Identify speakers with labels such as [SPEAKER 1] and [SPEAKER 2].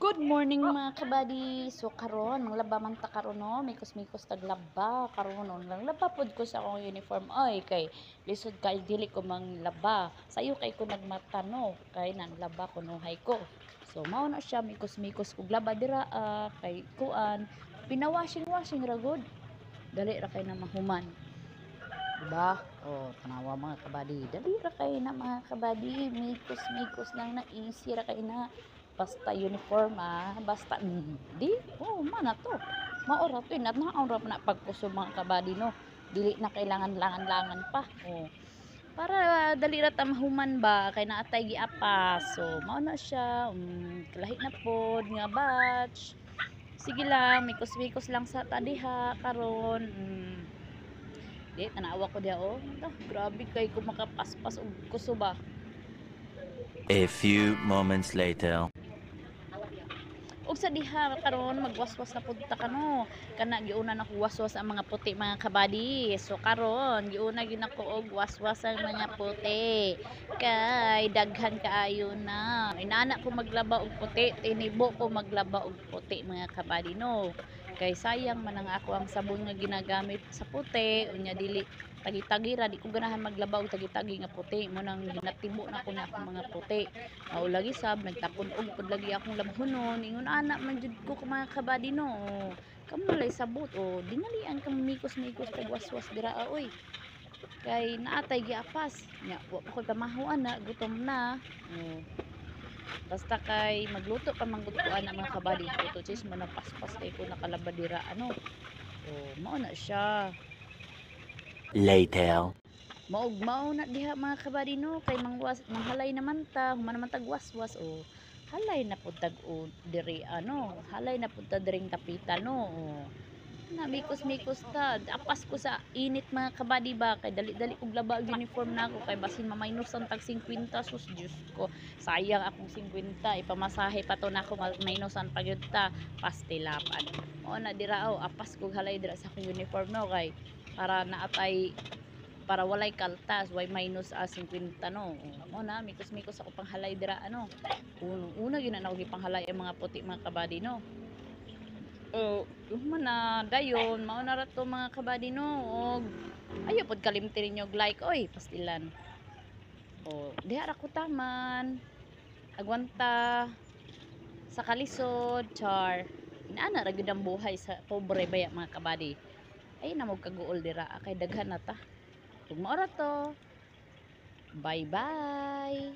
[SPEAKER 1] Good morning mga kabady. So karon manglaba man ta karon no, mikos-mikos taglaba karon no. Lang laba pod ko sa akong uniform ay kay lisod kay dili ko manglaba. Sayo kay ko nagmata no, kay nang laba ko no hay ko. So mao na siya mikos-mikos kog laba dira kay kuan pinawashing-washing ra gud. Dali ra kay na mahuman. Diba? Oh, tanawa mga kabady. Dali ra kay na mga kabady. Mikos-mikos lang na easy ra kay na. Basta uniform basta di. Oh, mana to. Maora to. Natnaon ra na pagkuso mga kabady no. Dili na kailangan langan-langan pa. Oh. Para dali ra ta mahuman ba kay naatay giapas. So, mao na siya. Kalahi na pod nga batch. Sige lang, mikos-mikos lang sa tadiha karon. Di, tanawa ko diya, oh. Grabe kay ko makapaspas og kuso ba.
[SPEAKER 2] A few moments later.
[SPEAKER 1] Og sa diha karon magwaswas na pud ta kano. Kana giuna nako waswas ang mga puti mga kabady. So karon giuna gyud nako og waswas ang mga puti. Kay daghan kaayo na. Inana ko maglaba og puti, tinibo ko maglaba og puti mga kabady no. Kay sayang man ang ako ang sabon nga ginagamit sa puti unya dili tagi-tagi ra di ko ganahan maglaba og tagi-tagi nga puti mo nang ginatibo na ko na akong mga puti. Mao lagi sab nagtapon-og pud lagi akong labhonon ingon ana man jud ko mga kabady no. Kamo lay sabot dinalian ka mikos-mikos kag waswas dira oy. Kay naatay giapas nya wa pa ko pamahuan na gutom na. Basta kay magluto pa man gud ko ana mga kabady tuto sis mo paspas kay ko nakalaba dira ano. Mao na siya.
[SPEAKER 2] Later.
[SPEAKER 1] Maugmaw na diha mga kabady no kay manghalay naman ta human naman tag waswas halay na pud tag diri ano halay na pud ta diring tapita no na mikos-mikos ta apas ko sa init mga kabady ba kay dali-dali kog laba og uniform nako kay basin mamainusan tag 50 sus Dios ko sayang akong 50 ipamasahe pa to nako mainusan pa gyud ta pastilapan mo na dira apas kog halay dira sa akong uniform no kay para naatay para walay kaltas way minus 50 no mo na mikos-mikos ako panghalay dira ano una gyud na ako gipanghalay ang mga puti mga kabady no man na dayon mao na ra to mga kabady no og ayo pod kalimtin ninyo like oy pastilan diha ra ko taman agwanta sa kalisod char inaana ra gyud ang buhay sa pobre baya mga kabady ay na mo kaguol dira kay daghan na ta ug mao ra to bye bye